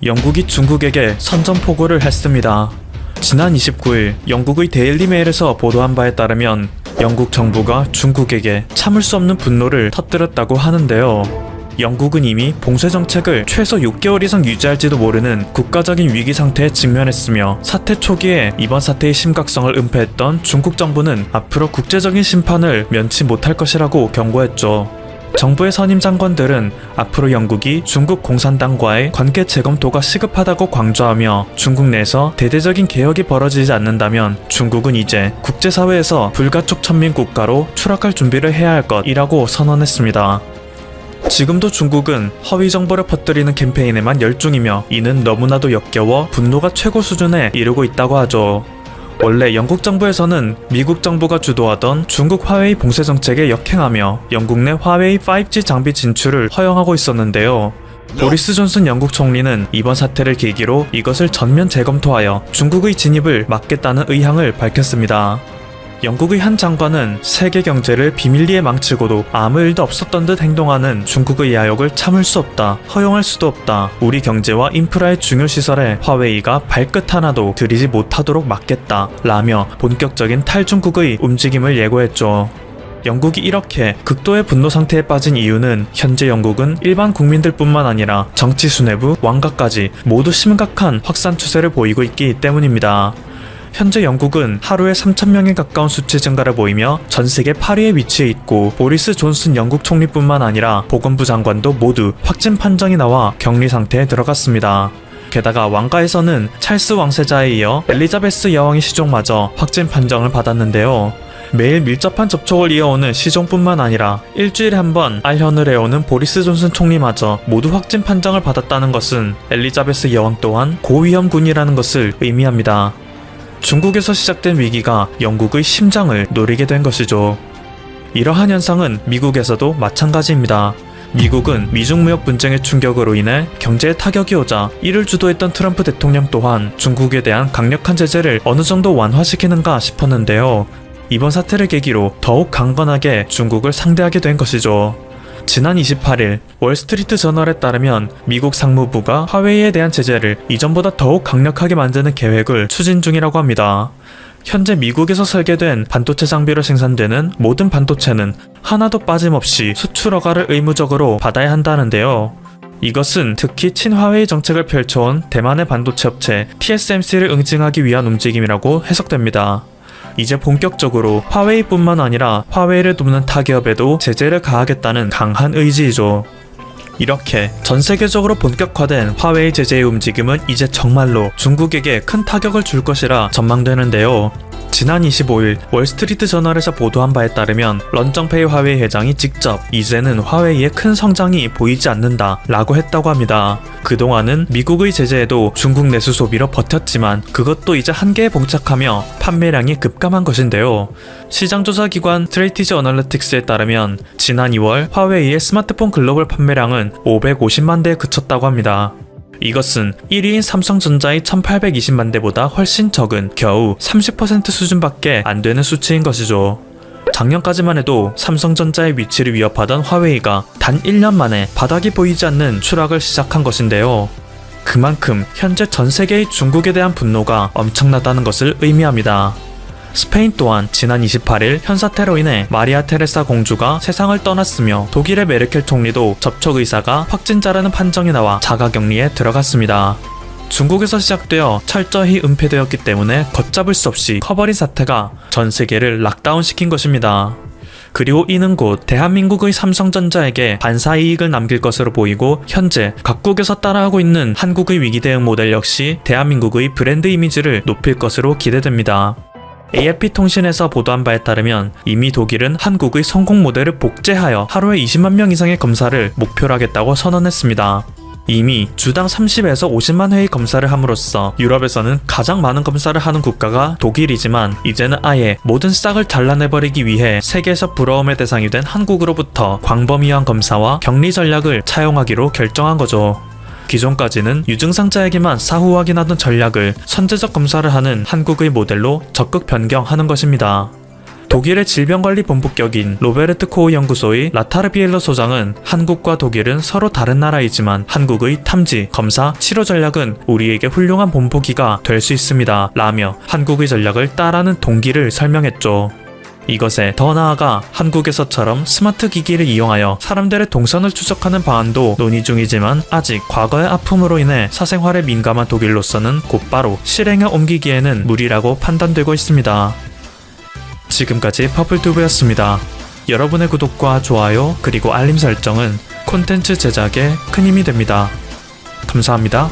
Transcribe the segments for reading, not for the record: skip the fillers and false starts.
영국이 중국에게 선전포고를 했습니다. 지난 29일 영국의 데일리 메일에서 보도한 바에 따르면 영국 정부가 중국에게 참을 수 없는 분노를 터뜨렸다고 하는데요. 영국은 이미 봉쇄 정책을 최소 6개월 이상 유지할지도 모르는 국가적인 위기 상태에 직면했으며 사태 초기에 이번 사태의 심각성을 은폐했던 중국 정부는 앞으로 국제적인 심판을 면치 못할 것이라고 경고했죠. 정부의 선임 장관들은 앞으로 영국이 중국 공산당과의 관계 재검토가 시급하다고 강조하며 중국 내에서 대대적인 개혁이 벌어지지 않는다면 중국은 이제 국제사회에서 불가촉 천민 국가로 추락할 준비를 해야 할 것이라고 선언했습니다. 지금도 중국은 허위 정보를 퍼뜨리는 캠페인에만 열중이며 이는 너무나도 역겨워 분노가 최고 수준에 이르고 있다고 하죠. 원래 영국 정부에서는 미국 정부가 주도하던 중국 화웨이 봉쇄 정책에 역행하며 영국 내 화웨이 5G 장비 진출을 허용하고 있었는데요. 보리스 존슨 영국 총리는 이번 사태를 계기로 이것을 전면 재검토하여 중국의 진입을 막겠다는 의향을 밝혔습니다. 영국의 한 장관은 세계 경제를 비밀리에 망치고도 아무 일도 없었던 듯 행동하는 중국의 야욕을 참을 수 없다, 허용할 수도 없다, 우리 경제와 인프라의 중요 시설에 화웨이가 발끝 하나도 들이지 못하도록 막겠다 라며 본격적인 탈중국의 움직임을 예고했죠. 영국이 이렇게 극도의 분노 상태에 빠진 이유는 현재 영국은 일반 국민들뿐만 아니라 정치 수뇌부, 왕가까지 모두 심각한 확산 추세를 보이고 있기 때문입니다. 현재 영국은 하루에 3,000명에 가까운 수치 증가를 보이며 전 세계 8위에 위치해 있고 보리스 존슨 영국 총리뿐만 아니라 보건부 장관도 모두 확진 판정이 나와 격리 상태에 들어갔습니다. 게다가 왕가에서는 찰스 왕세자에 이어 엘리자베스 여왕의 시종마저 확진 판정을 받았는데요. 매일 밀접한 접촉을 이어오는 시종뿐만 아니라 일주일에 한 번 알현을 해오는 보리스 존슨 총리마저 모두 확진 판정을 받았다는 것은 엘리자베스 여왕 또한 고위험군이라는 것을 의미합니다. 중국에서 시작된 위기가 영국의 심장을 노리게 된 것이죠. 이러한 현상은 미국에서도 마찬가지입니다. 미국은 미중 무역 분쟁의 충격으로 인해 경제에 타격이 오자 이를 주도했던 트럼프 대통령 또한 중국에 대한 강력한 제재를 어느 정도 완화시키는가 싶었는데요. 이번 사태를 계기로 더욱 강건하게 중국을 상대하게 된 것이죠. 지난 28일 월스트리트 저널에 따르면 미국 상무부가 화웨이에 대한 제재를 이전보다 더욱 강력하게 만드는 계획을 추진 중이라고 합니다. 현재 미국에서 설계된 반도체 장비로 생산되는 모든 반도체는 하나도 빠짐없이 수출 허가를 의무적으로 받아야 한다는데요. 이것은 특히 친화웨이 정책을 펼쳐온 대만의 반도체 업체 TSMC를 응징하기 위한 움직임이라고 해석됩니다. 이제 본격적으로 화웨이뿐만 아니라 화웨이를 돕는 타 기업에도 제재를 가하겠다는 강한 의지이죠. 이렇게 전 세계적으로 본격화된 화웨이 제재의 움직임은 이제 정말로 중국에게 큰 타격을 줄 것이라 전망되는데요. 지난 25일 월스트리트 저널에서 보도한 바에 따르면 런정페이 화웨이 회장이 직접 이제는 화웨이의 큰 성장이 보이지 않는다 라고 했다고 합니다. 그동안은 미국의 제재에도 중국 내수 소비로 버텼지만 그것도 이제 한계에 봉착하며 판매량이 급감한 것인데요. 시장조사기관 스트레이티지 어널리틱스에 따르면 지난 2월 화웨이의 스마트폰 글로벌 판매량은 550만 대에 그쳤다고 합니다. 이것은 1위인 삼성전자의 1820만 대보다 훨씬 적은 겨우 30% 수준밖에 안 되는 수치인 것이죠. 작년까지만 해도 삼성전자의 위치를 위협하던 화웨이가 단 1년 만에 바닥이 보이지 않는 추락을 시작한 것인데요. 그만큼 현재 전 세계의 중국에 대한 분노가 엄청나다는 것을 의미합니다. 스페인 또한 지난 28일 현사태로 인해 마리아 테레사 공주가 세상을 떠났으며 독일의 메르켈 총리도 접촉 의사가 확진자라는 판정이 나와 자가격리에 들어갔습니다. 중국에서 시작되어 철저히 은폐되었기 때문에 걷잡을 수 없이 커버린 사태가 전 세계를 락다운시킨 것입니다. 그리고 이는 곧 대한민국의 삼성전자에게 반사이익을 남길 것으로 보이고 현재 각국에서 따라하고 있는 한국의 위기 대응 모델 역시 대한민국의 브랜드 이미지를 높일 것으로 기대됩니다. AFP통신에서 보도한 바에 따르면 이미 독일은 한국의 성공 모델을 복제하여 하루에 20만 명 이상의 검사를 목표로 하겠다고 선언했습니다. 이미 주당 30에서 50만 회의 검사를 함으로써 유럽에서는 가장 많은 검사를 하는 국가가 독일이지만 이제는 아예 모든 싹을 잘라내버리기 위해 세계에서 부러움의 대상이 된 한국으로부터 광범위한 검사와 격리 전략을 차용하기로 결정한 거죠. 기존까지는 유증상자에게만 사후 확인하던 전략을 선제적 검사를 하는 한국의 모델로 적극 변경하는 것입니다. 독일의 질병관리본부격인 로베르트 코흐 연구소의 라타르 비엘러 소장은 한국과 독일은 서로 다른 나라이지만 한국의 탐지, 검사, 치료 전략은 우리에게 훌륭한 본보기가 될 수 있습니다 라며 한국의 전략을 따라하는 동기를 설명했죠. 이것에 더 나아가 한국에서처럼 스마트 기기를 이용하여 사람들의 동선을 추적하는 방안도 논의 중이지만 아직 과거의 아픔으로 인해 사생활에 민감한 독일로서는 곧바로 실행에 옮기기에는 무리라고 판단되고 있습니다. 지금까지 퍼플튜브였습니다. 여러분의 구독과 좋아요 그리고 알림 설정은 콘텐츠 제작에 큰 힘이 됩니다. 감사합니다.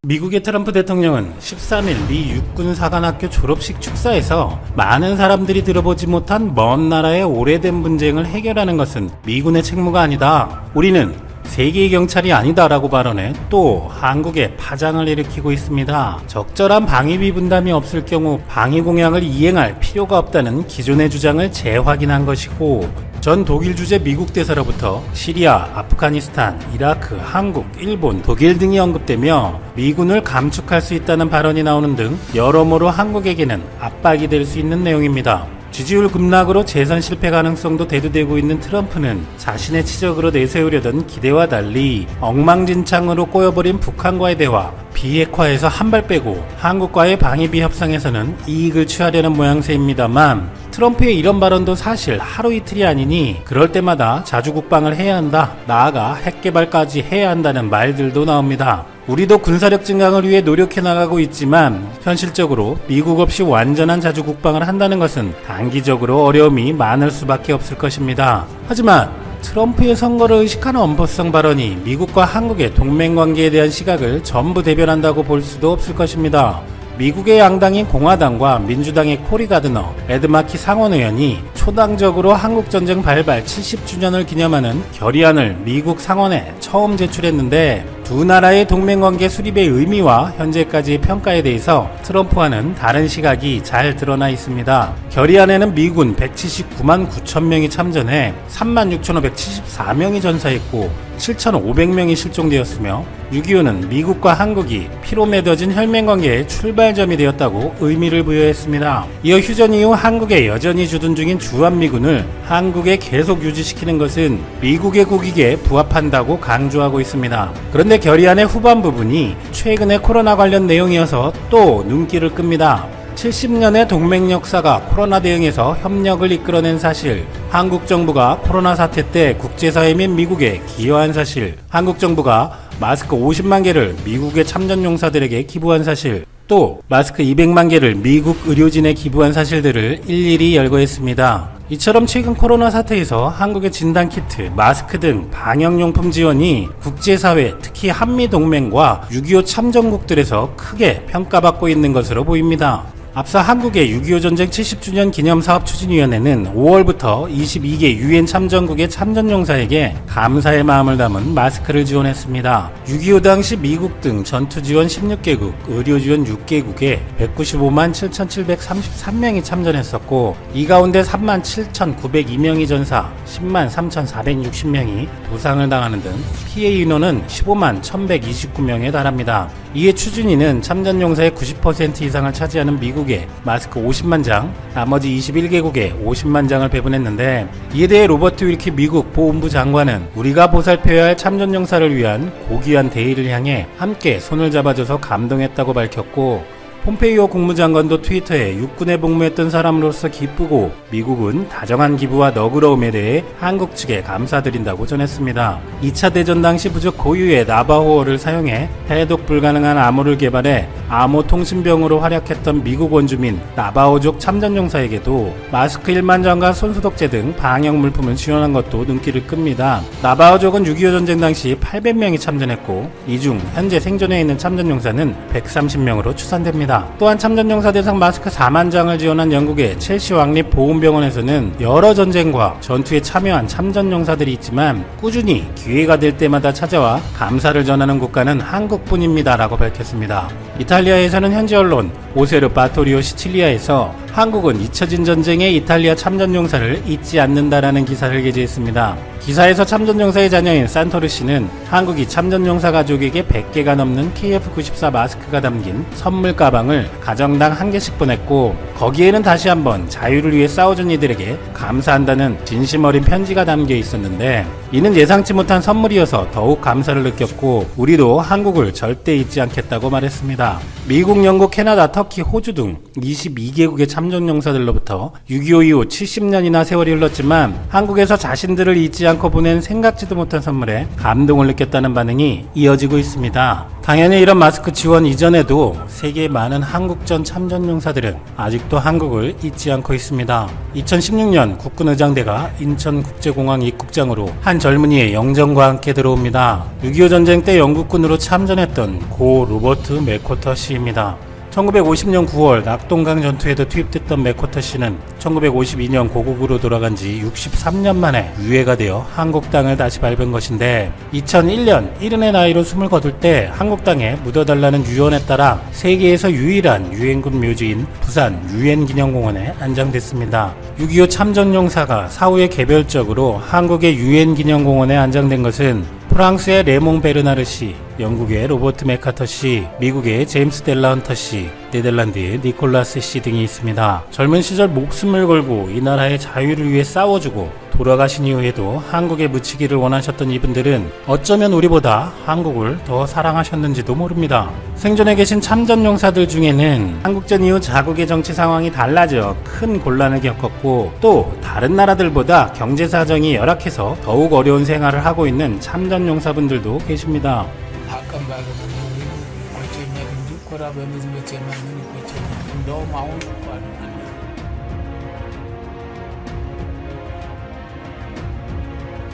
미국의 트럼프 대통령은 13일 미 육군사관학교 졸업식 축사에서 많은 사람들이 들어보지 못한 먼 나라의 오래된 분쟁을 해결하는 것은 미군의 책무가 아니다. 우리는 세계의 경찰이 아니다라고 발언해 또 한국에 파장을 일으키고 있습니다. 적절한 방위비 분담이 없을 경우 방위 공약을 이행할 필요가 없다는 기존의 주장을 재확인한 것이고 전 독일 주재 미국 대사로부터 시리아, 아프가니스탄, 이라크, 한국, 일본, 독일 등이 언급되며 미군을 감축할 수 있다는 발언이 나오는 등 여러모로 한국에게는 압박이 될 수 있는 내용입니다. 지지율 급락으로 재선 실패 가능성도 대두되고 있는 트럼프는 자신의 치적으로 내세우려던 기대와 달리 엉망진창으로 꼬여버린 북한과의 대화, 비핵화에서 한 발 빼고 한국과의 방위비 협상에서는 이익을 취하려는 모양새입니다만 트럼프의 이런 발언도 사실 하루 이틀이 아니니 그럴 때마다 자주 국방을 해야 한다, 나아가 핵 개발까지 해야 한다는 말들도 나옵니다. 우리도 군사력 증강을 위해 노력해 나가고 있지만 현실적으로 미국 없이 완전한 자주 국방을 한다는 것은 단기적으로 어려움이 많을 수밖에 없을 것입니다. 하지만 트럼프의 선거를 의식하는 엄포성 발언이 미국과 한국의 동맹관계에 대한 시각을 전부 대변한다고 볼 수도 없을 것입니다. 미국의 양당인 공화당과 민주당의 코리 가드너, 에드마키 상원의원이 초당적으로 한국전쟁 발발 70주년을 기념하는 결의안을 미국 상원에 처음 제출했는데 두 나라의 동맹관계 수립의 의미와 현재까지의 평가에 대해서 트럼프와는 다른 시각이 잘 드러나 있습니다. 결의안에는 미군 179만 9천 명이 참전해 36,574명이 전사했고 7,500명이 실종되었으며 6.25는 미국과 한국이 피로 맺어진 혈맹관계의 출발점이 되었다고 의미를 부여했습니다. 이어 휴전 이후 한국에 여전히 주둔 중인 주한미군을 한국에 계속 유지시키는 것은 미국의 국익에 부합한다고 강조하고 있습니다. 그런데 결의안의 후반 부분이 최근의 코로나 관련 내용이어서 또 눈길을 끕니다. 70년의 동맹 역사가 코로나 대응에서 협력을 이끌어낸 사실, 한국 정부가 코로나 사태 때 국제사회 및 미국에 기여한 사실, 한국 정부가 마스크 50만 개를 미국의 참전용사들에게 기부한 사실, 또 마스크 200만 개를 미국 의료진에 기부한 사실들을 일일이 열거했습니다. 이처럼 최근 코로나 사태에서 한국의 진단키트, 마스크 등 방역용품 지원이 국제사회, 특히 한미동맹과 6.25 참전국들에서 크게 평가받고 있는 것으로 보입니다. 앞서 한국의 6.25 전쟁 70주년 기념사업추진위원회는 5월부터 22개 유엔 참전국의 참전용사에게 감사의 마음을 담은 마스크를 지원했습니다. 6.25 당시 미국 등 전투지원 16개국, 의료지원 6개국에 195만 7,733명이 참전했었고 이 가운데 3만 7,902명이 전사, 10만 3,460명이 부상을 당하는 등 피해 인원은 15만 1,129명에 달합니다. 이에 추진위는 참전용사의 90% 이상을 차지하는 미국에 마스크 50만 장, 나머지 21개국에 50만 장을 배분했는데 이에 대해 로버트 윌키 미국 보훈부 장관은 우리가 보살펴야 할 참전용사를 위한 고귀한 대의를 향해 함께 손을 잡아줘서 감동했다고 밝혔고 폼페이오 국무장관도 트위터에 육군에 복무했던 사람으로서 기쁘고 미국은 다정한 기부와 너그러움에 대해 한국 측에 감사드린다고 전했습니다. 2차 대전 당시 부족 고유의 나바호어를 사용해 해독 불가능한 암호를 개발해 암호 통신병으로 활약했던 미국 원주민 나바호족 참전용사에게도 마스크 1만 장과 손소독제 등 방역 물품을 지원한 것도 눈길을 끕니다. 나바호족은 6.25 전쟁 당시 800명이 참전했고 이 중 현재 생존해 있는 참전용사는 130명으로 추산됩니다. 또한 참전용사 대상 마스크 4만 장을 지원한 영국의 첼시 왕립보훈병원에서는 여러 전쟁과 전투에 참여한 참전용사들이 있지만 꾸준히 기회가 될 때마다 찾아와 감사를 전하는 국가는 한국뿐입니다 라고 밝혔습니다. 이탈리아에서는 현지 언론 오세르 바토리오 시칠리아에서 한국은 잊혀진 전쟁의 이탈리아 참전용사를 잊지 않는다라는 기사를 게재했습니다. 기사에서 참전용사의 자녀인 산토르 씨는 한국이 참전용사 가족에게 100개가 넘는 KF-94 마스크가 담긴 선물 가방을 가정당 1개씩 보냈고, 거기에는 다시 한번 자유를 위해 싸워준 이들에게 감사한다는 진심 어린 편지가 담겨 있었는데, 이는 예상치 못한 선물이어서 더욱 감사를 느꼈고 우리도 한국을 절대 잊지 않겠다고 말했습니다. 미국, 영국, 캐나다, 터키, 호주 등 22개국의 참전용사들로부터 6.25 이후 70년이나 세월이 흘렀지만 한국에서 자신들을 잊지 않고 보낸 생각지도 못한 선물에 감동을 느꼈다는 반응이 이어지고 있습니다. 당연히 이런 마스크 지원 이전에도 세계의 많은 한국전 참전용사들은 아직도 한국을 잊지 않고 있습니다. 2016년 국군의장대가 인천국제공항 입국장으로 한 젊은이의 영정과 함께 들어옵니다. 6.25 전쟁 때 영국군으로 참전했던 고 로버트 맥코터 씨입니다. 1950년 9월 낙동강 전투에도 투입됐던 맥코터 씨는 1952년 고국으로 돌아간 지 63년 만에 유해가 되어 한국 땅을 다시 밟은 것인데, 2001년 70의 나이로 숨을 거둘 때 한국 땅에 묻어달라는 유언에 따라 세계에서 유일한 유엔군 묘지인 부산 유엔기념공원에 안장됐습니다. 6.25 참전용사가 사후에 개별적으로 한국의 유엔기념공원에 안장된 것은 프랑스의 레몽 베르나르 씨, 영국의 로버트 맥카터 씨, 미국의 제임스 델라 헌터 씨, 네덜란드의 니콜라스 씨 등이 있습니다. 젊은 시절 목숨을 걸고 이 나라의 자유를 위해 싸워주고 돌아가신 이후에도 한국에 묻히기를 원하셨던 이분들은 어쩌면 우리보다 한국을 더 사랑하셨는지도 모릅니다. 생존해 계신 참전용사들 중에는 한국전 이후 자국의 정치 상황이 달라져 큰 곤란을 겪었고, 또 다른 나라들보다 경제 사정이 열악해서 더욱 어려운 생활을 하고 있는 참전용사분들도 계십니다.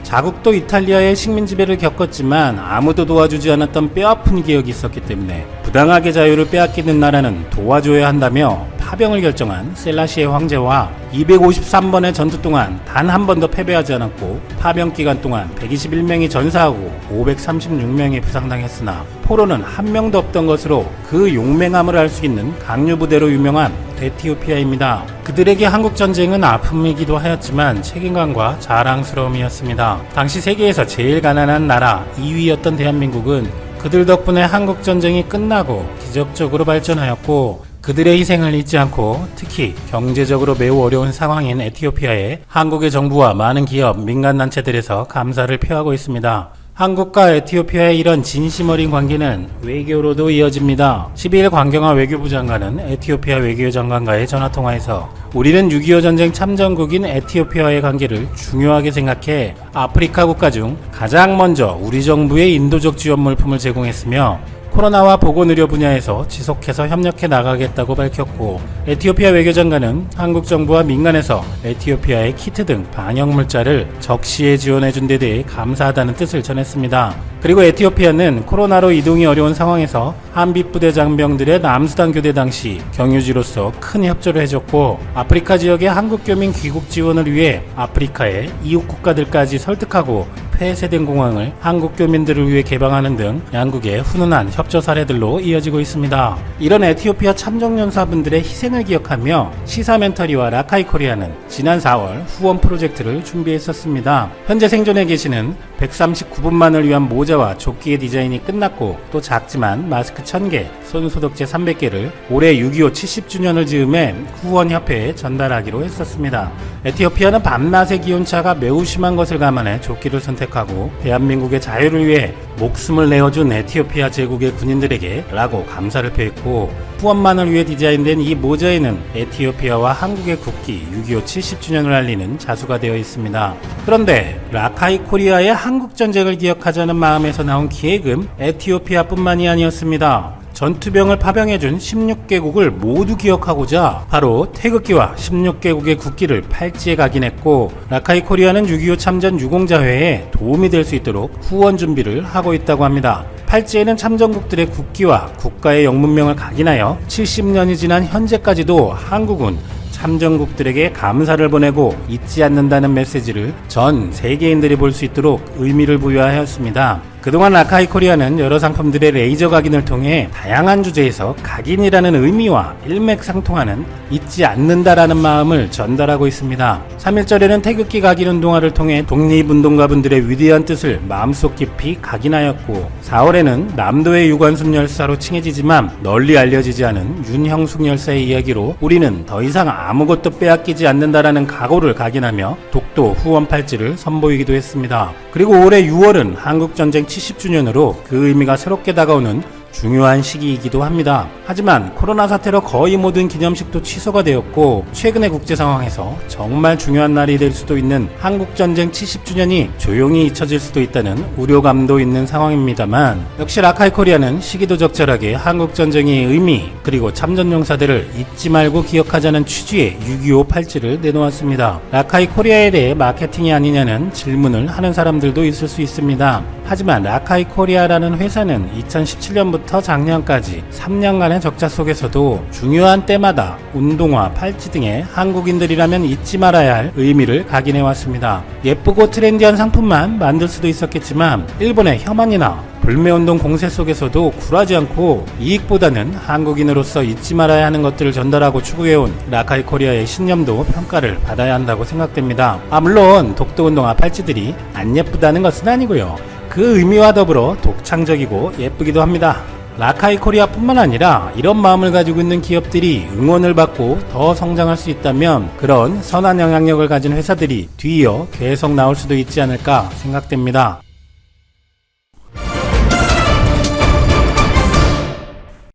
자국도 이탈리아의 식민 지배를 겪었지만 아무도 도와주지 않았던 뼈아픈 기억이 있었기 때문에 부당하게 자유를 빼앗기는 나라는 도와줘야 한다며 파병을 결정한 셀라시에 황제와 253번의 전투 동안 단 한 번도 패배하지 않았고, 파병 기간 동안 121명이 전사하고 536명이 부상당했으나 포로는 한 명도 없던 것으로 그 용맹함을 알 수 있는 강류부대로 유명한 에티오피아입니다. 그들에게 한국전쟁은 아픔이기도 하였지만 책임감과 자랑스러움이었습니다. 당시 세계에서 제일 가난한 나라 2위였던 대한민국은 그들 덕분에 한국전쟁이 끝나고 기적적으로 발전하였고, 그들의 희생을 잊지 않고 특히 경제적으로 매우 어려운 상황인 에티오피아에 한국의 정부와 많은 기업, 민간단체들에서 감사를 표하고 있습니다. 한국과 에티오피아의 이런 진심 어린 관계는 외교로도 이어집니다. 12일 광경화 외교부 장관은 에티오피아 외교장관과의 전화통화에서 우리는 6.25 전쟁 참전국인 에티오피아의 관계를 중요하게 생각해 아프리카 국가 중 가장 먼저 우리 정부의 인도적 지원 물품을 제공했으며, 코로나와 보건의료 분야에서 지속해서 협력해 나가겠다고 밝혔고, 에티오피아 외교장관은 한국 정부와 민간에서 에티오피아의 키트 등 방역물자를 적시에 지원해준 데 대해 감사하다는 뜻을 전했습니다. 그리고 에티오피아는 코로나로 이동이 어려운 상황에서 한빛부대 장병들의 남수단 교대 당시 경유지로서 큰 협조를 해줬고, 아프리카 지역의 한국 교민 귀국 지원을 위해 아프리카의 이웃 국가들까지 설득하고 폐쇄된 공항을 한국 교민들을 위해 개방하는 등 양국의 훈훈한 협조 사례들로 이어지고 있습니다. 이런 에티오피아 참전용사분들의 희생을 기억하며 시사멘터리와 라카이 코리아는 지난 4월 후원 프로젝트를 준비했었습니다. 현재 생존해 계시는 139분만을 위한 모자와 조끼의 디자인이 끝났고, 또 작지만 마스크 1000개, 손소독제 300개를 올해 6.25 70주년을 즈음해 후원협회에 전달하기로 했었습니다. 에티오피아는 밤낮의 기온차가 매우 심한 것을 감안해 조끼를 선택하고 대한민국의 자유를 위해 목숨을 내어준 에티오피아 제국의 군인들에게 라고 감사를 표했고, 후원만을 위해 디자인된 이 모자에는 에티오피아와 한국의 국기 6.25 70주년을 알리는 자수가 되어 있습니다. 그런데 라카이 코리아의 한국전쟁을 기억하자는 마음에서 나온 기획은 에티오피아뿐만이 아니었습니다. 전투병을 파병해준 16개국을 모두 기억하고자 바로 태극기와 16개국의 국기를 팔찌에 각인했고, 라카이 코리아는 6.25 참전 유공자회에 도움이 될 수 있도록 후원 준비를 하고 있다고 합니다. 팔찌에는 참전국들의 국기와 국가의 영문명을 각인하여 70년이 지난 현재까지도 한국은 참전국들에게 감사를 보내고 잊지 않는다는 메시지를 전 세계인들이 볼 수 있도록 의미를 부여하였습니다. 그동안 라카이 코리아는 여러 상품들의 레이저 각인을 통해 다양한 주제에서 각인이라는 의미와 일맥상통하는 잊지 않는다라는 마음을 전달하고 있습니다. 3.1절에는 태극기 각인 운동화를 통해 독립운동가분들의 위대한 뜻을 마음속 깊이 각인하였고 4월에는 남도의 유관순 열사로 칭해지지만 널리 알려지지 않은 윤형숙 열사의 이야기로 우리는 더 이상 아무것도 빼앗기지 않는다라는 각오를 각인하며 독도 후원 팔찌를 선보이기도 했습니다. 그리고 올해 6월은 한국전쟁 70주년으로 그 의미가 새롭게 다가오는 중요한 시기이기도 합니다. 하지만 코로나 사태로 거의 모든 기념식도 취소가 되었고 최근의 국제 상황에서 정말 중요한 날이 될 수도 있는 한국전쟁 70주년이 조용히 잊혀질 수도 있다는 우려감도 있는 상황입니다만 역시 라카이 코리아는 시기도 적절하게 한국전쟁의 의미 그리고 참전용사들을 잊지 말고 기억하자는 취지의 6.25 팔찌를 내놓았습니다. 라카이 코리아에 대해 마케팅이 아니냐는 질문을 하는 사람들도 있을 수 있습니다. 하지만 라카이 코리아라는 회사는 2017년부터 작년까지 3년간의 적자 속에서도 중요한 때마다 운동화, 팔찌 등의 한국인들이라면 잊지 말아야 할 의미를 각인해왔습니다. 예쁘고 트렌디한 상품만 만들 수도 있었겠지만 일본의 혐한이나 불매운동 공세 속에서도 굴하지 않고 이익보다는 한국인으로서 잊지 말아야 하는 것들을 전달하고 추구해온 라카이 코리아의 신념도 평가를 받아야 한다고 생각됩니다. 물론 독도운동화 팔찌들이 안 예쁘다는 것은 아니고요. 그 의미와 더불어 독창적이고 예쁘기도 합니다. 라카이 코리아뿐만 아니라 이런 마음을 가지고 있는 기업들이 응원을 받고 더 성장할 수 있다면 그런 선한 영향력을 가진 회사들이 뒤이어 계속 나올 수도 있지 않을까 생각됩니다.